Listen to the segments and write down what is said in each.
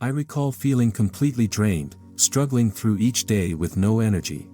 I recall feeling completely drained, struggling through each day with no energy.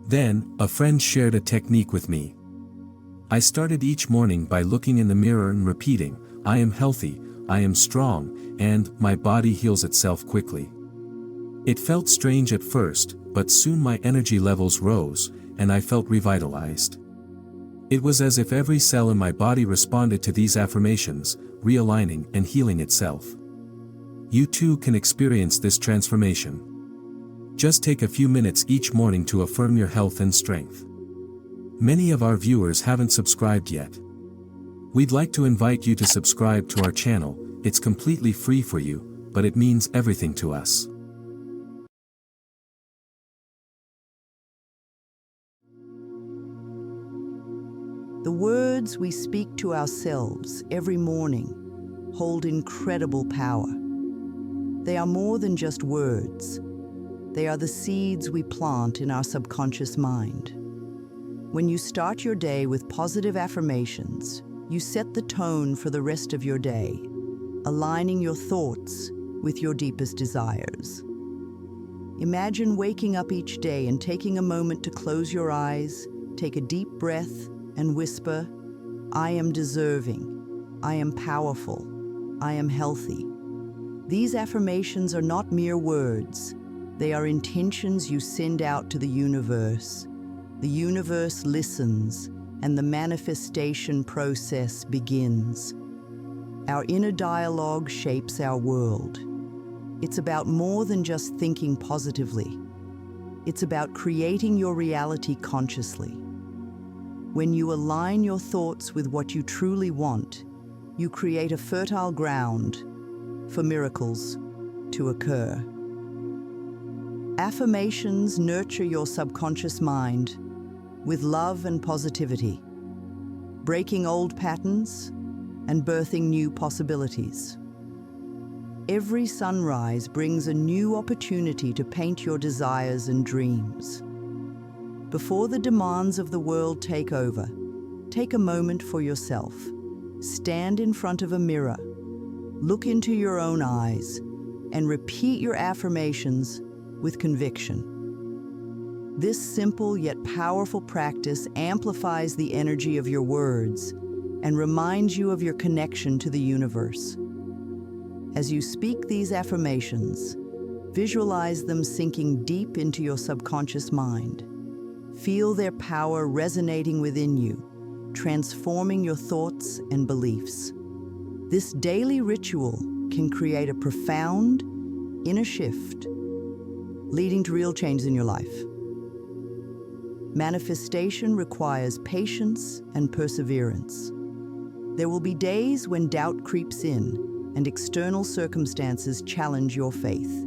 Then, a friend shared a technique with me. I started each morning by looking in the mirror and repeating, "I am healthy, I am strong, and my body heals itself quickly." It felt strange at first, but soon my energy levels rose, and I felt revitalized. It was as if every cell in my body responded to these affirmations, realigning and healing itself. You too can experience this transformation. Just take a few minutes each morning to affirm your health and strength. Many of our viewers haven't subscribed yet. We'd like to invite you to subscribe to our channel. It's completely free for you, but it means everything to us. The words we speak to ourselves every morning hold incredible power. They are more than just words. They are the seeds we plant in our subconscious mind. When you start your day with positive affirmations, you set the tone for the rest of your day, aligning your thoughts with your deepest desires. Imagine waking up each day and taking a moment to close your eyes, take a deep breath, and whisper, "I am deserving, I am powerful, I am healthy." These affirmations are not mere words. They are intentions you send out to the universe. The universe listens, and the manifestation process begins. Our inner dialogue shapes our world. It's about more than just thinking positively. It's about creating your reality consciously. When you align your thoughts with what you truly want, you create a fertile ground for miracles to occur. Affirmations nurture your subconscious mind with love and positivity, breaking old patterns and birthing new possibilities. Every sunrise brings a new opportunity to paint your desires and dreams. Before the demands of the world take over, take a moment for yourself. Stand in front of a mirror, look into your own eyes, and repeat your affirmations with conviction. This simple yet powerful practice amplifies the energy of your words and reminds you of your connection to the universe. As you speak these affirmations, visualize them sinking deep into your subconscious mind. Feel their power resonating within you, transforming your thoughts and beliefs. This daily ritual can create a profound inner shift, leading to real changes in your life. Manifestation requires patience and perseverance. There will be days when doubt creeps in and external circumstances challenge your faith.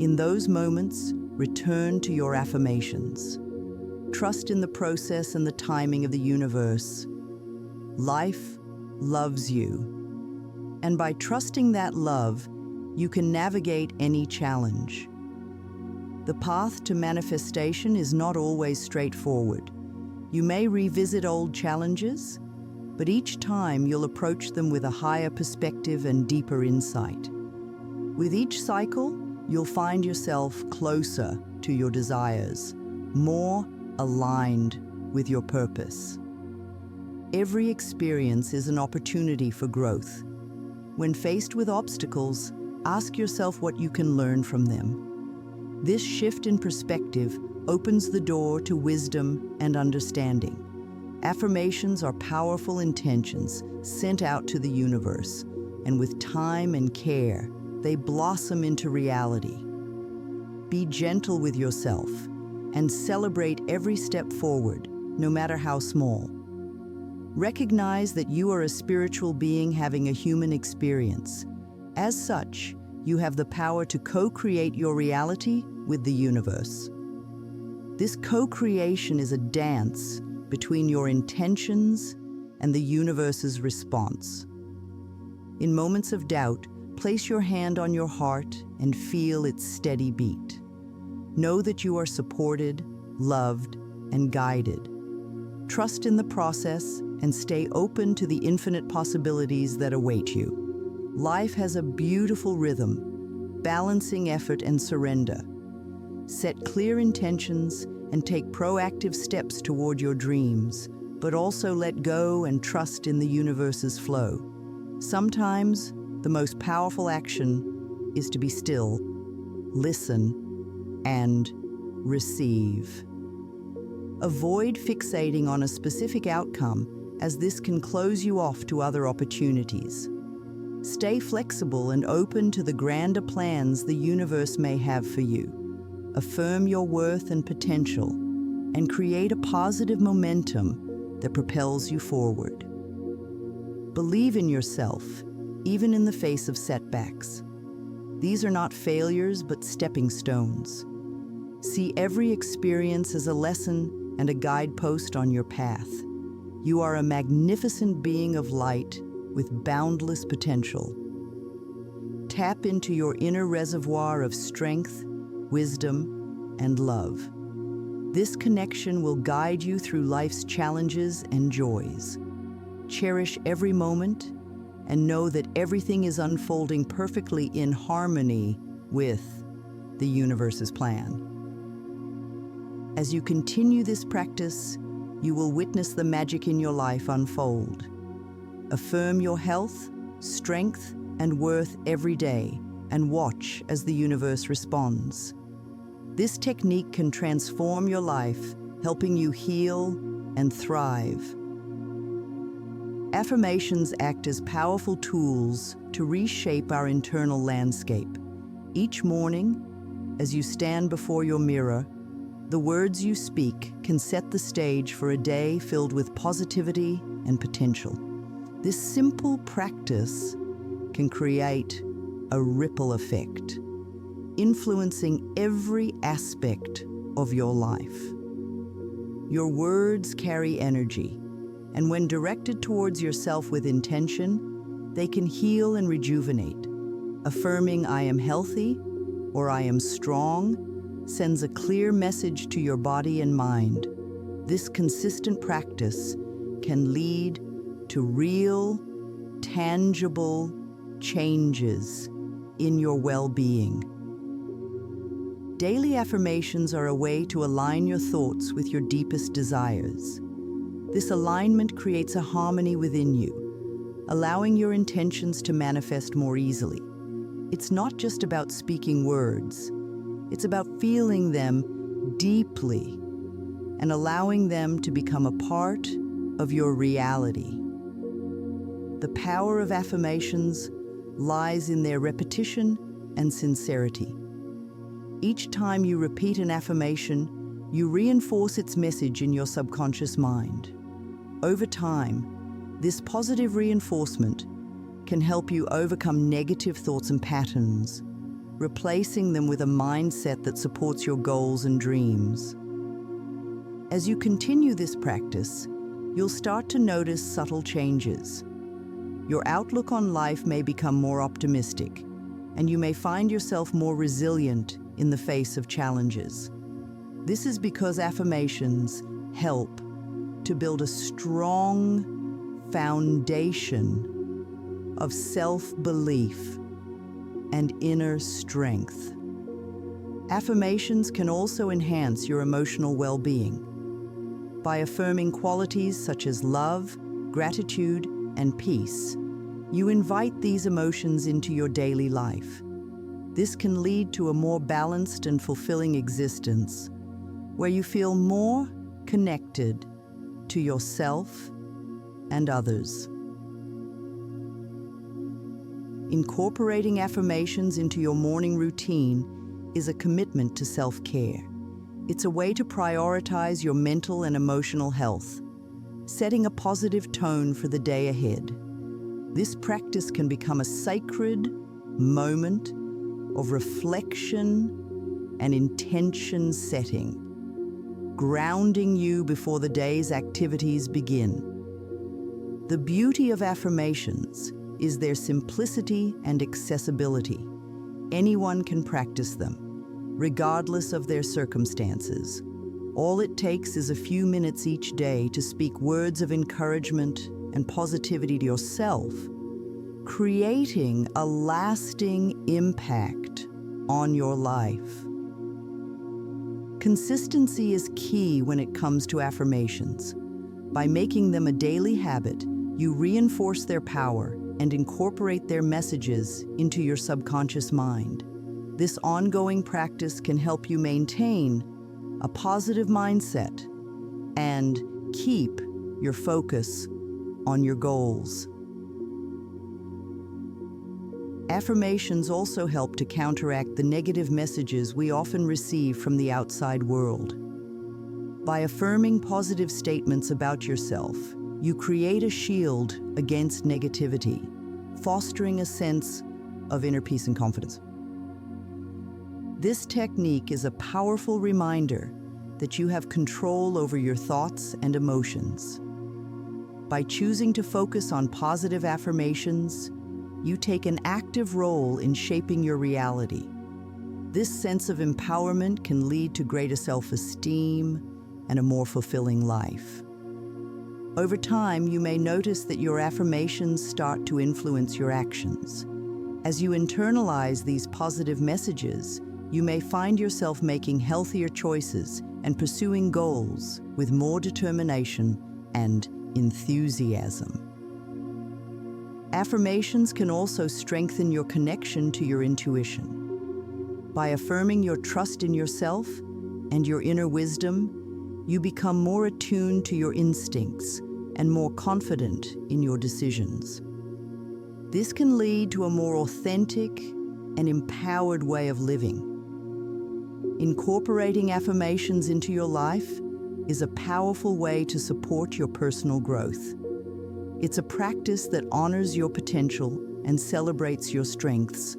In those moments, return to your affirmations. Trust in the process and the timing of the universe. Life loves you. And by trusting that love, you can navigate any challenge. The path to manifestation is not always straightforward. You may revisit old challenges, but each time you'll approach them with a higher perspective and deeper insight. With each cycle, you'll find yourself closer to your desires, more aligned with your purpose. Every experience is an opportunity for growth. When faced with obstacles, ask yourself what you can learn from them. This shift in perspective opens the door to wisdom and understanding. Affirmations are powerful intentions sent out to the universe, and with time and care, they blossom into reality. Be gentle with yourself and celebrate every step forward, no matter how small. Recognize that you are a spiritual being having a human experience. As such, you have the power to co-create your reality with the universe. This co-creation is a dance between your intentions and the universe's response. In moments of doubt, place your hand on your heart and feel its steady beat. Know that you are supported, loved, and guided. Trust in the process and stay open to the infinite possibilities that await you. Life has a beautiful rhythm, balancing effort and surrender. Set clear intentions and take proactive steps toward your dreams, but also let go and trust in the universe's flow. Sometimes, the most powerful action is to be still, listen, and receive. Avoid fixating on a specific outcome, as this can close you off to other opportunities. Stay flexible and open to the grander plans the universe may have for you. Affirm your worth and potential, and create a positive momentum that propels you forward. Believe in yourself, even in the face of setbacks. These are not failures, but stepping stones. See every experience as a lesson and a guidepost on your path. You are a magnificent being of light with boundless potential. Tap into your inner reservoir of strength, wisdom, and love. This connection will guide you through life's challenges and joys. Cherish every moment and know that everything is unfolding perfectly in harmony with the universe's plan. As you continue this practice, you will witness the magic in your life unfold. Affirm your health, strength, and worth every day, and watch as the universe responds. This technique can transform your life, helping you heal and thrive. Affirmations act as powerful tools to reshape our internal landscape. Each morning, as you stand before your mirror, the words you speak can set the stage for a day filled with positivity and potential. This simple practice can create a ripple effect, influencing every aspect of your life. Your words carry energy, and when directed towards yourself with intention, they can heal and rejuvenate. Affirming "I am healthy" or "I am strong" sends a clear message to your body and mind. This consistent practice can lead to real, tangible changes in your well-being. Daily affirmations are a way to align your thoughts with your deepest desires. This alignment creates a harmony within you, allowing your intentions to manifest more easily. It's not just about speaking words. It's about feeling them deeply and allowing them to become a part of your reality. The power of affirmations lies in their repetition and sincerity. Each time you repeat an affirmation, you reinforce its message in your subconscious mind. Over time, this positive reinforcement can help you overcome negative thoughts and patterns, replacing them with a mindset that supports your goals and dreams. As you continue this practice, you'll start to notice subtle changes. Your outlook on life may become more optimistic, and you may find yourself more resilient in the face of challenges. This is because affirmations help to build a strong foundation of self-belief and inner strength. Affirmations can also enhance your emotional well-being. By affirming qualities such as love, gratitude, and peace, you invite these emotions into your daily life. This can lead to a more balanced and fulfilling existence, where you feel more connected to yourself and others. Incorporating affirmations into your morning routine is a commitment to self-care. It's a way to prioritize your mental and emotional health, setting a positive tone for the day ahead. This practice can become a sacred moment of reflection and intention setting, grounding you before the day's activities begin. The beauty of affirmations is their simplicity and accessibility. Anyone can practice them, regardless of their circumstances. All it takes is a few minutes each day to speak words of encouragement and positivity to yourself, creating a lasting impact on your life. Consistency is key when it comes to affirmations. By making them a daily habit, you reinforce their power and incorporate their messages into your subconscious mind. This ongoing practice can help you maintain a positive mindset and keep your focus on your goals. Affirmations also help to counteract the negative messages we often receive from the outside world. By affirming positive statements about yourself, you create a shield against negativity, fostering a sense of inner peace and confidence. This technique is a powerful reminder that you have control over your thoughts and emotions. By choosing to focus on positive affirmations, you take an active role in shaping your reality. This sense of empowerment can lead to greater self-esteem and a more fulfilling life. Over time, you may notice that your affirmations start to influence your actions. As you internalize these positive messages, you may find yourself making healthier choices and pursuing goals with more determination and enthusiasm. Affirmations can also strengthen your connection to your intuition. By affirming your trust in yourself and your inner wisdom, you become more attuned to your instincts and more confident in your decisions. This can lead to a more authentic and empowered way of living. Incorporating affirmations into your life is a powerful way to support your personal growth. It's a practice that honors your potential and celebrates your strengths,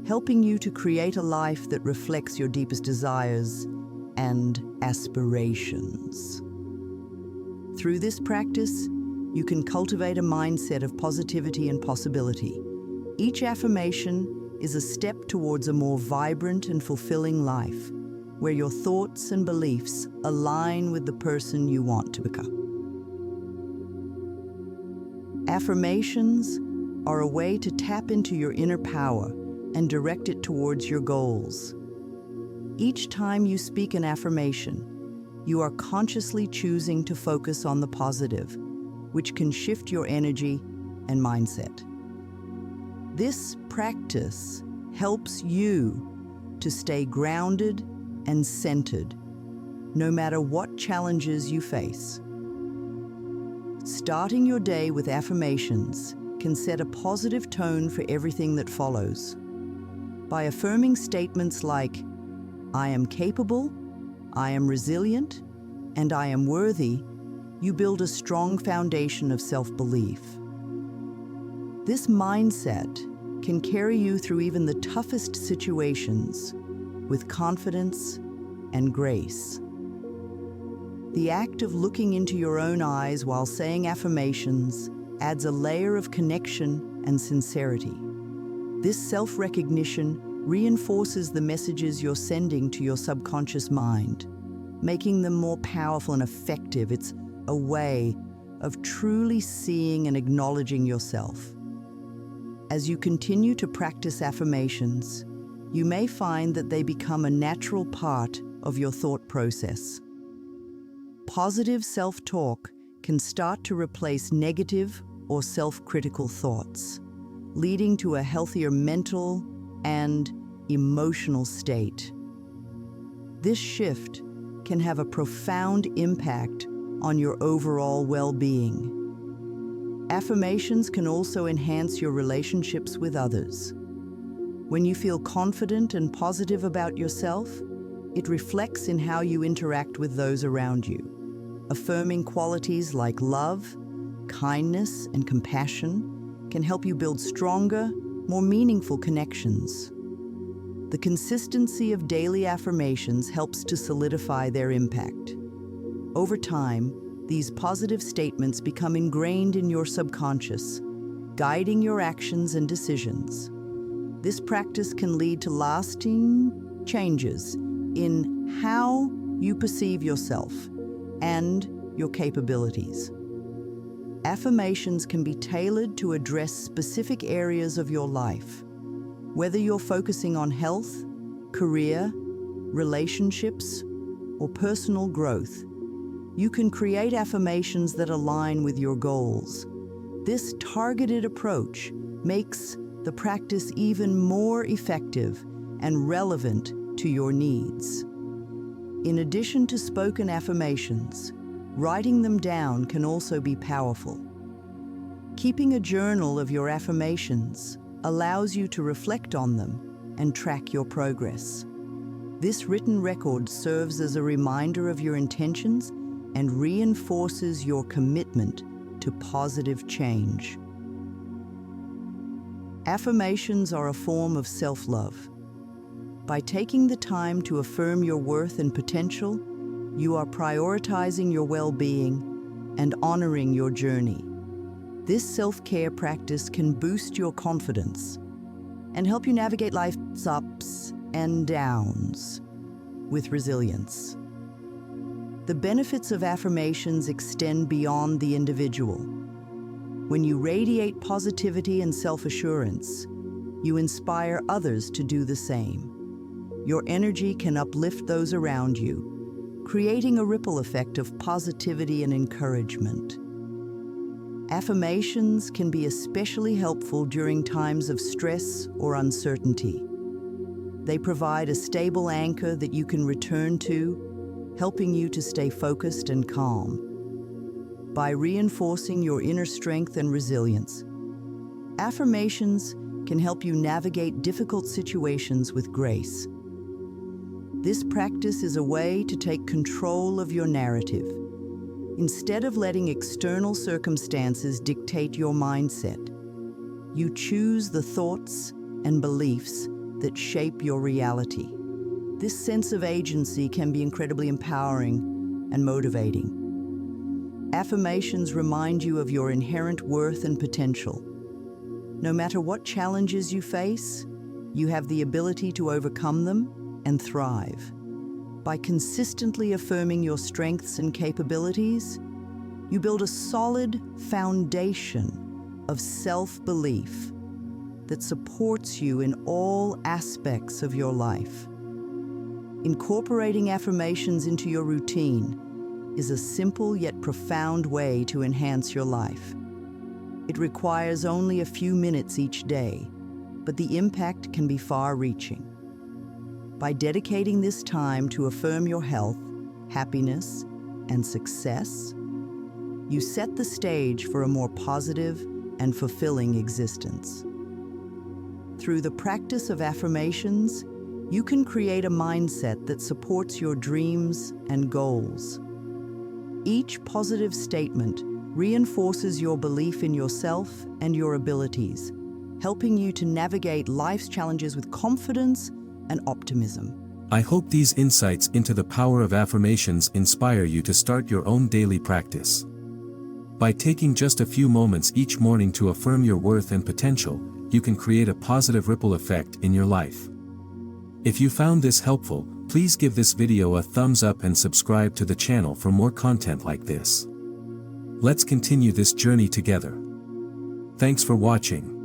helping you to create a life that reflects your deepest desires and aspirations. Through this practice, you can cultivate a mindset of positivity and possibility. Each affirmation is a step towards a more vibrant and fulfilling life, where your thoughts and beliefs align with the person you want to become. Affirmations are a way to tap into your inner power and direct it towards your goals. Each time you speak an affirmation, you are consciously choosing to focus on the positive, which can shift your energy and mindset. This practice helps you to stay grounded and centered, no matter what challenges you face. Starting your day with affirmations can set a positive tone for everything that follows. By affirming statements like, "I am capable," "I am resilient," and "I am worthy," you build a strong foundation of self-belief. This mindset can carry you through even the toughest situations with confidence and grace. The act of looking into your own eyes while saying affirmations adds a layer of connection and sincerity. This self-recognition reinforces the messages you're sending to your subconscious mind, making them more powerful and effective. It's a way of truly seeing and acknowledging yourself. As you continue to practice affirmations, you may find that they become a natural part of your thought process. Positive self-talk can start to replace negative or self-critical thoughts, leading to a healthier mental and emotional state. This shift can have a profound impact on your overall well-being. Affirmations can also enhance your relationships with others. When you feel confident and positive about yourself, it reflects in how you interact with those around you. Affirming qualities like love, kindness, and compassion can help you build stronger, more meaningful connections. The consistency of daily affirmations helps to solidify their impact. Over time, these positive statements become ingrained in your subconscious, guiding your actions and decisions. This practice can lead to lasting changes in how you perceive yourself and your capabilities. Affirmations can be tailored to address specific areas of your life. Whether you're focusing on health, career, relationships, or personal growth, you can create affirmations that align with your goals. This targeted approach makes the practice even more effective and relevant to your needs. In addition to spoken affirmations, writing them down can also be powerful. Keeping a journal of your affirmations allows you to reflect on them and track your progress. This written record serves as a reminder of your intentions and reinforces your commitment to positive change. Affirmations are a form of self-love. By taking the time to affirm your worth and potential, you are prioritizing your well-being and honoring your journey. This self-care practice can boost your confidence and help you navigate life's ups and downs with resilience. The benefits of affirmations extend beyond the individual. When you radiate positivity and self-assurance, you inspire others to do the same. Your energy can uplift those around you, creating a ripple effect of positivity and encouragement. Affirmations can be especially helpful during times of stress or uncertainty. They provide a stable anchor that you can return to, helping you to stay focused and calm. By reinforcing your inner strength and resilience, affirmations can help you navigate difficult situations with grace. This practice is a way to take control of your narrative. Instead of letting external circumstances dictate your mindset, you choose the thoughts and beliefs that shape your reality. This sense of agency can be incredibly empowering and motivating. Affirmations remind you of your inherent worth and potential. No matter what challenges you face, you have the ability to overcome them and thrive. By consistently affirming your strengths and capabilities, you build a solid foundation of self-belief that supports you in all aspects of your life. Incorporating affirmations into your routine is a simple yet profound way to enhance your life. It requires only a few minutes each day, but the impact can be far-reaching. By dedicating this time to affirm your health, happiness, and success, you set the stage for a more positive and fulfilling existence. Through the practice of affirmations, you can create a mindset that supports your dreams and goals. Each positive statement reinforces your belief in yourself and your abilities, helping you to navigate life's challenges with confidence and optimism. I hope these insights into the power of affirmations inspire you to start your own daily practice. By taking just a few moments each morning to affirm your worth and potential, you can create a positive ripple effect in your life. If you found this helpful, please give this video a thumbs up and subscribe to the channel for more content like this. Let's continue this journey together. Thanks for watching.